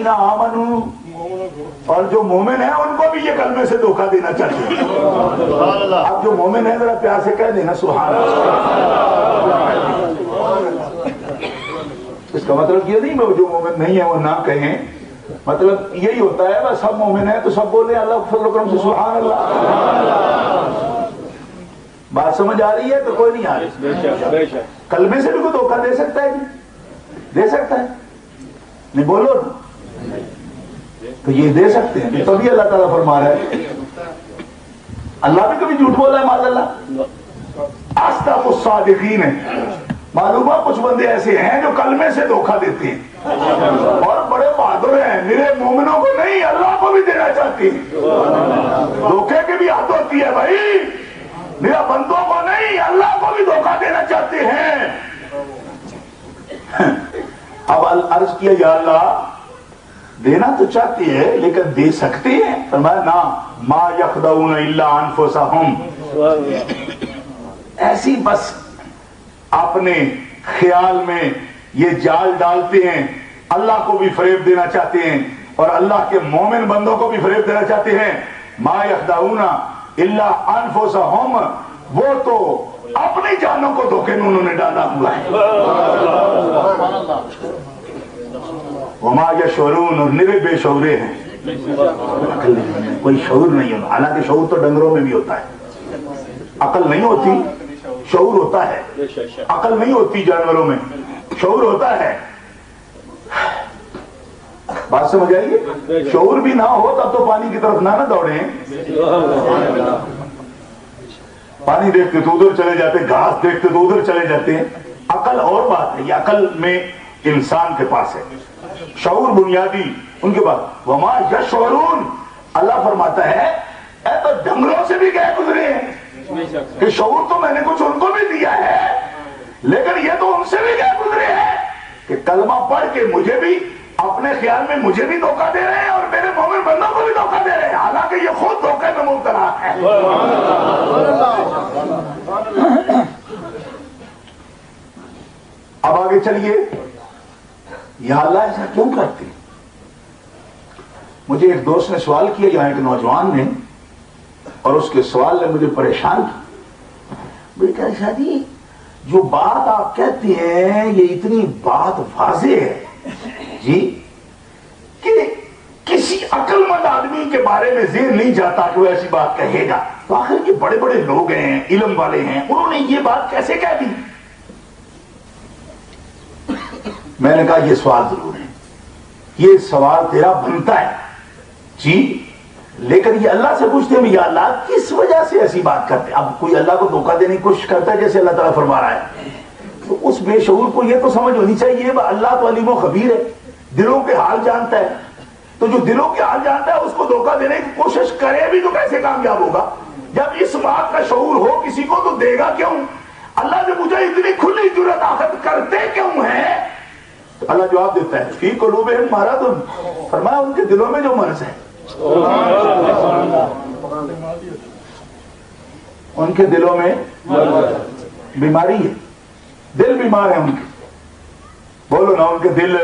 والذین آمنوا، اور جو مومن ہیں ان کو بھی یہ کلمے سے دھوکہ دینا چاہتے ہیں. اب جو مومن ہیں ذرا پیار سے کہہ دینا سبحان اللہ. اس کا مطلب یہ نہیں جو مومن نہیں ہے وہ نہ کہیں، مطلب یہی ہوتا ہے بس سب مومن ہیں تو سب بولے اللہ کے فضل و کرم سے سبحان اللہ. بات سمجھ آ رہی ہے تو کوئی نہیں آ رہی. کلمے سے بھی کوئی دھوکہ دے سکتا ہے جی؟ دے سکتا ہے؟ نہیں بولو نا. تو یہ دے سکتے ہیں تبھی اللہ تعالیٰ فرما رہا ہے. اللہ بھی کبھی جھوٹ بولا ہے معاذ اللہ؟ اصدق الصادقین ہے. معلوم ہے کچھ بندے ایسے ہیں جو کلمے سے دھوکہ دیتے ہیں اور بڑے بہادر ہیں، میرے مومنوں کو نہیں اللہ کو بھی دینا چاہتے ہیں. دھوکے کی بھی حد ہوتی ہے بھائی، میرا بندوں کو نہیں اللہ کو بھی دھوکہ دینا چاہتے ہیں. اب عرض کیا یا اللہ دینا تو چاہتے ہیں لیکن دے سکتے ہیں؟ فرمایا نا ما یخدعون الا انفسہم، ایسی بس اپنے خیال میں یہ جال ڈالتے ہیں، اللہ کو بھی فریب دینا چاہتے ہیں اور اللہ کے مومن بندوں کو بھی فریب دینا چاہتے ہیں. ما یخدعون الا انفسہم، وہ تو اپنی جانوں کو دھوکے میں انہوں نے ڈالا ہوا ہے. وما یشعرون، اور نرے بے شعورے ہیں. کوئی شعور نہیں ہوتا، حالانکہ شعور تو ڈنگروں میں بھی ہوتا ہے. عقل نہیں ہوتی، شعور ہوتا ہے. عقل نہیں ہوتی جانوروں میں، شعور ہوتا ہے. بات سمجھ آئیے؟ شعور بھی نہ ہو تب تو پانی کی طرف نہ دوڑیں. پانی دیکھتے تو ادھر چلے جاتے، گھاس دیکھتے تو ادھر چلے جاتے ہیں. عقل اور بات ہے، یہ عقل میں انسان کے پاس ہے، شعور بنیادی ان کے پاس. وما یشعرون، اللہ فرماتا ہے اے تو ڈنگروں سے بھی گئے گزرے ہیں کہ شعور تو میں نے کچھ ان کو بھی دیا ہے، لیکن یہ تو ان سے بھی گئے گزرے ہیں کہ کلمہ پڑھ کے مجھے بھی اپنے خیال میں مجھے بھی دھوکہ دے رہے ہیں اور میرے مومن بندوں کو بھی دھوکہ دے رہے ہیں، حالانکہ یہ خود دھوکے میں مبتلا ہے. اب آگے چلیے. یا اللہ ایسا کیوں کرتے؟ مجھے ایک دوست نے سوال کیا، یہاں ایک نوجوان نے، اور اس کے سوال نے مجھے پریشان کیا. مجھے کہا شاہ جی جو بات آپ کہتے ہیں یہ اتنی بات واضح ہے جی کہ کسی عقل مند آدمی کے بارے میں ذہن نہیں جاتا کہ وہ ایسی بات کہے گا. تو آخر یہ بڑے بڑے لوگ ہیں، علم والے ہیں، انہوں نے یہ بات کیسے کہہ دی؟ میں نے کہا یہ سوال ضرور ہے، یہ سوال تیرا بنتا ہے جی، لیکن یہ اللہ سے پوچھتے ہیں یا اللہ کس وجہ سے ایسی بات کرتے؟ اب کوئی اللہ کو دھوکہ دینے کی کوشش کرتا ہے جیسے اللہ تعالیٰ فرما رہا ہے، تو اس بے شعور کو یہ تو سمجھ ہونی چاہیے اللہ تو علیم و خبیر ہے، دلوں کے حال جانتا ہے. تو جو دلوں کے حال جانتا ہے اس کو دھوکہ دینے کی کوشش کرے بھی تو کیسے کامیاب ہوگا؟ جب اس بات کا شعور ہو کسی کو تو دے گا کیوں؟ اللہ نے مجھے اتنی کھلی جرأت آخر کرتے کیوں ہیں؟ اللہ جواب دیتا ہے فی قلوبہم مرض، فرمایا ان کے دلوں میں جو مرض ہے، ان کے دلوں میں بیماری ہے، دل بیمار ہے ان کے. بولو نا ان کے دل.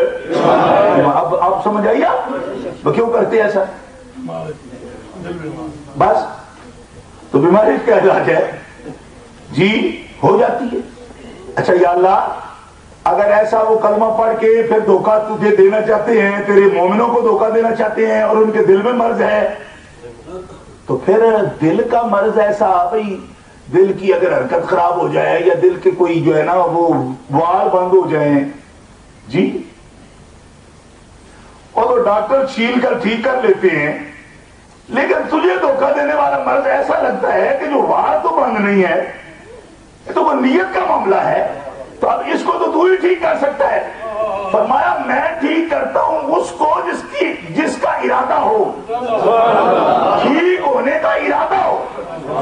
اب سمجھ آئیے آپ وہ کیوں کرتے ایسا؟ بس تو بیماری کا علاج ہے جی، ہو جاتی ہے. اچھا یا اللہ اگر ایسا وہ کلمہ پڑھ کے پھر دھوکہ تجھے دینا چاہتے ہیں، تیرے مومنوں کو دھوکہ دینا چاہتے ہیں اور ان کے دل میں مرض ہے، تو پھر دل کا مرض ایسا بھائی دل کی اگر حرکت خراب ہو جائے یا دل کے کوئی جو ہے نا وہ وال بند ہو جائیں جی، اور وہ ڈاکٹر چھیل کر ٹھیک کر لیتے ہیں، لیکن تجھے دھوکہ دینے والا مرض ایسا لگتا ہے کہ جو وال تو بند نہیں ہے، تو وہ نیت کا معاملہ ہے، تو اب اس کو تو ہی ٹھیک کر سکتا ہے. فرمایا میں ٹھیک کرتا ہوں اس کو جس کا ارادہ ہو، ٹھیک ہونے کا ارادہ ہو،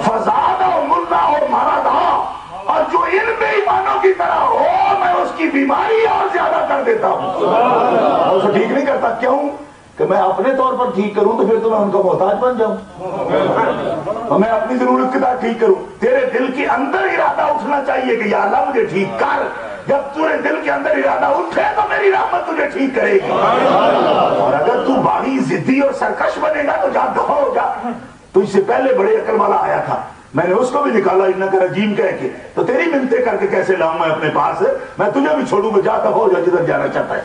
فزاد ہو ملا ہو مرض ہو، اور جو ان بے ایمانوں کی طرح ہو میں اس کی بیماری اور زیادہ کر دیتا ہوں. اور اسے ٹھیک نہیں کرتا. کیوں؟ کہ میں اپنے طور پر ٹھیک کروں تو پھر تو میں ان کا محتاج بن جاؤں، اور میں اپنی ضرورت کے ساتھ ٹھیک کروں. تیرے دل کے اندر ارادہ اٹھنا چاہیے کہ یا اللہ مجھے ٹھیک کر. جب تیرے دل کے اندر ارادہ اٹھے تو میری رحمت تجھے ٹھیک کرے گی، اور اگر ضدی اور سرکش بنے گا تو جا دفع ہو جا. تو اس سے پہلے بڑے عقل والا آیا تھا, میں نے اس کو بھی نکالا انک رجیم کہہ کے, تو تیری منتیں کر کے کیسے لاؤں میں اپنے پاس, میں تجھے بھی چھوڑوں گا, جا دفع ہو جا جدھر جانا چاہتا ہے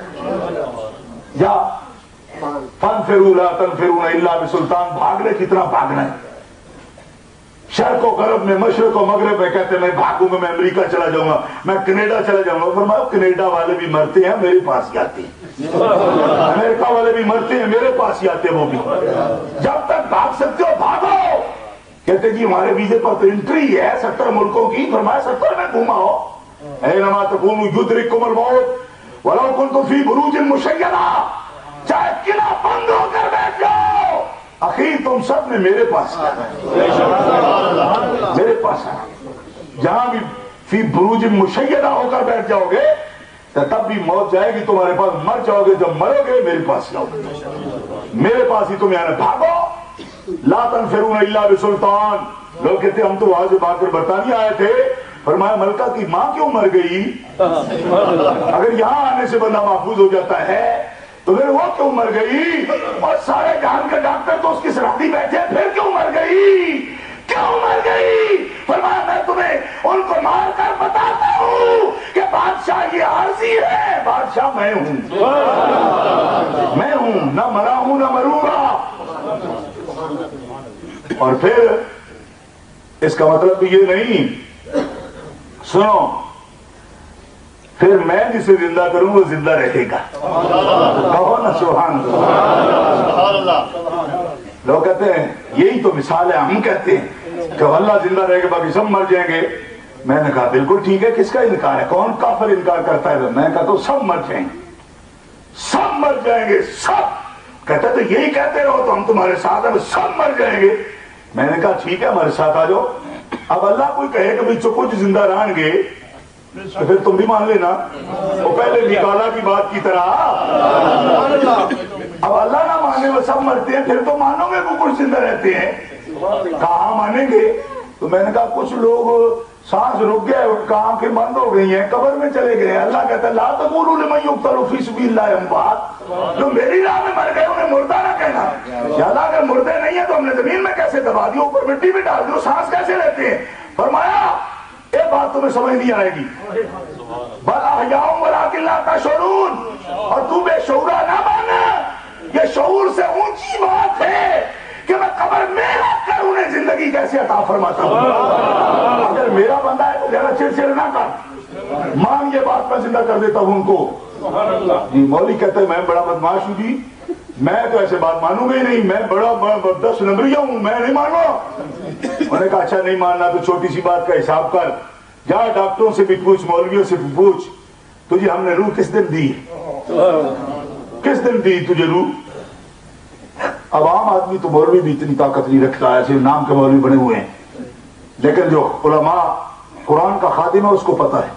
جا. فانفروا لا تنفرون الا بسلطان, بھاگنے کتنا بھاگنا ہے, شرق و غرب میں مشرق و مغرب میں کہتے ہیں میں بھاگوں گا, میں امریکہ چلا جاؤں گا, میں کینیڈا چلا جاؤں گا. فرمایا کینیڈا والے بھی مرتے ہیں میرے پاس ہی آتے ہیں, امریکہ والے بھی مرتے ہیں میرے پاس ہی آتے ہیں وہ بھی. جب تک بھاگ سکتے ہو بھاگو. کہتے جی ہمارے ویزے پر تو انٹری ہے 70 ملکوں کی. فرمایا 70 میں گھوما ہو, اینما تکونوا یدرککم الموت ولو کنتم فی بروج مشیدہ, چاہے قلعہ بند ہو کر بیٹھ جاؤ, اخیر تم سب نے میرے پاس آنا ہے, میرے پاس آنا. جہاں بھی فی بروج مشیدہ ہو کر بیٹھ جاؤ گے تو تب بھی موت جائے گی تمہارے پاس, مر جاؤ گے جب مرو گے میرے پاس جاؤ گے, میرے پاس ہی تمہیں آنا. بھاگو. لا تنفرون الا بسلطان. لوگ کہتے ہم تو وہاں سے بھاگ کر برطانیہ آئے تھے. فرمایا ملکہ کی ماں کیوں مر گئی؟ اگر یہاں آنے سے بندہ محفوظ ہو جاتا ہے تو پھر وہ کیوں مر گئی؟ اور سارے جہان کے ڈاکٹر تو اس کی سرحدی بیٹھے, پھر کیوں مر گئی؟ کیوں مر گئی؟ فرمایا میں تمہیں ان کو مار کر بتاتا ہوں کہ بادشاہ یہ عارضی ہے, بادشاہ میں ہوں, میں ہوں, نہ مرا ہوں نہ مروں گا. اور پھر اس کا مطلب بھی یہ نہیں, سنو, پھر میں جسے زندہ کروں وہ زندہ رہے گا. کہو نا سبحان اللہ. لوگ کہتے ہیں یہی تو مثال ہے, ہم کہتے ہیں کہ اللہ زندہ رہے گا باقی سب مر جائیں گے. میں نے کہا بالکل ٹھیک ہے, کس کا انکار ہے, کون کافر انکار کرتا ہے؟ میں کہتا ہوں سب مر جائیں گے, سب مر جائیں گے, سب. کہتا ہے تو یہی کہتے رہو تو ہم تمہارے ساتھ ہیں, سب مر جائیں گے. میں نے کہا ٹھیک ہے ہمارے ساتھ آ جاؤ. اب اللہ کوئی کہے کہ بھئی کچھ زندہ رہیں گے تو پھر تم بھی مان لینا, وہ پہلے نکالا کی بات کی طرح. اب اللہ نہ مانے وہ سب مرتے ہیں, پھر تو مانو گے وہ کچھ زندہ رہتے ہیں. کہاں مانیں گے؟ تو میں نے کہا کچھ لوگ سانس رک گئے, ان کا آنکھیں بند ہو گئی ہیں, قبر میں چلے گئے. اللہ کہتا ہے لا تقولوا لمن یقتل فی سبیل اللہ اموات, جو میری راہ میں مر گئے انہیں مردہ نہ کہنا. یا اللہ اگر مردے نہیں ہیں تو ہم نے زمین میں کیسے دبا دی, اوپر مٹی میں ڈال دی, سانس کیسے لیتے ہیں؟ فرمایا یہ بات تمہیں سمجھ نہیں آئے گی. بل احیاء ولکن لا تشعرون, اور تو بے شعورا نہ مانا, یہ شعور سے اونچی بات ہے کہ میں قبر میں رکھ کر انہیں زندگی کیسے عطا فرماتا ہوں. اگر میرا بندہ ہے تو ذرا چڑ نہ کر, مان یہ بات میں زندہ کر دیتا ہوں ان کو. جی مولوی کہتے ہیں میں بڑا بدماش ہوں جی, میں تو ایسے بات مانوں گا ہی نہیں, میں بڑا 10 نمبریہ ہوں, میں نہیں مانوں. انہوں نے کہا اچھا نہیں ماننا تو چھوٹی سی بات کا حساب کر, جا ڈاکٹروں سے بھی پوچھ, مولویوں سے بھی پوچھ, تجھے ہم نے روح کس دن دی, کس دن دی تجھے روح؟ اب عام آدمی تو مولوی بھی اتنی طاقت نہیں رکھتا ہے, صرف نام کے مولوی بنے ہوئے ہیں, لیکن جو علماء قرآن کا خادم ہے اس کو پتا ہے,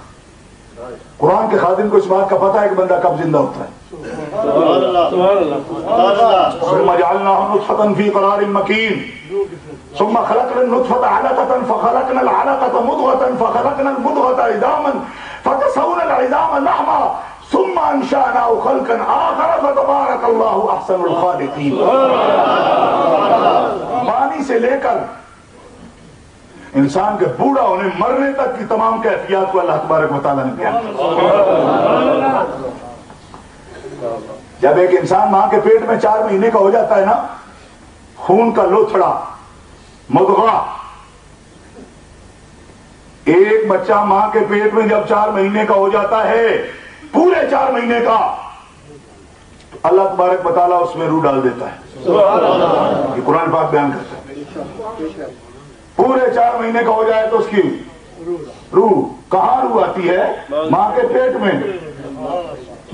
قرآن کے خادم کو اس بات کا پتا ہے کہ بندہ کب زندہ ہوتا ہے. ثم جعلناه نطفة في قرار مكين ثم خلقنا النطفة علقة فخلقنا العلقة مضغة فخلقنا المضغة عظاما فكسونا العظام لحما ثم انشأناه خلقا آخر فتبارك الله احسن الخالقين. پانی سے لے کر انسان کے بوڑھا ہونے مرنے تک کی تمام کیفیات کو اللہ تبارک و تعالیٰ نے بیان. جب ایک انسان ماں کے پیٹ میں 4 مہینے کا ہو جاتا ہے نا, خون کا لوتھڑا مضغہ, ایک بچہ ماں کے پیٹ میں جب 4 مہینے کا ہو جاتا ہے, پورے 4 مہینے کا, اللہ تبارک و تعالیٰ اس میں روح ڈال دیتا ہے. یہ قرآن پاک بیان کرتا ہے. پورے 4 مہینے کا ہو جائے تو اس کی روح, کہاں روح آتی ہے؟ ماں کے پیٹ میں,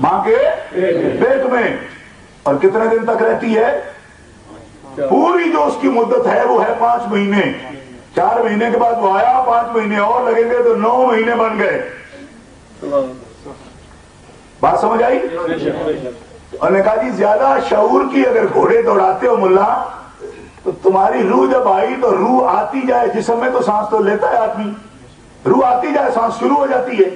ماں کے پیٹ میں. اور کتنے دن تک رہتی ہے؟ پوری جو اس کی مدت ہے وہ ہے 5 مہینے. 4 مہینے کے بعد وہ آیا, 5 مہینے اور لگیں گے تو 9 مہینے بن گئے. بات سمجھ آئی؟ انہوں نے کہا جی زیادہ شعور کی اگر گھوڑے دوڑاتے ہو ملا, تو تمہاری روح جب آئی تو روح آتی جائے, جسم میں تو سانس تو لیتا ہے آدمی, روح آتی جائے سانس شروع ہو جاتی ہے.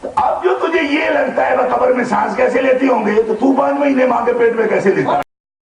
تو اب جو تجھے یہ لگتا ہے وہ قبر میں سانس کیسے لیتی ہوں گے, تو 5 مہینے ماں کے پیٹ میں کیسے لیتا ہے؟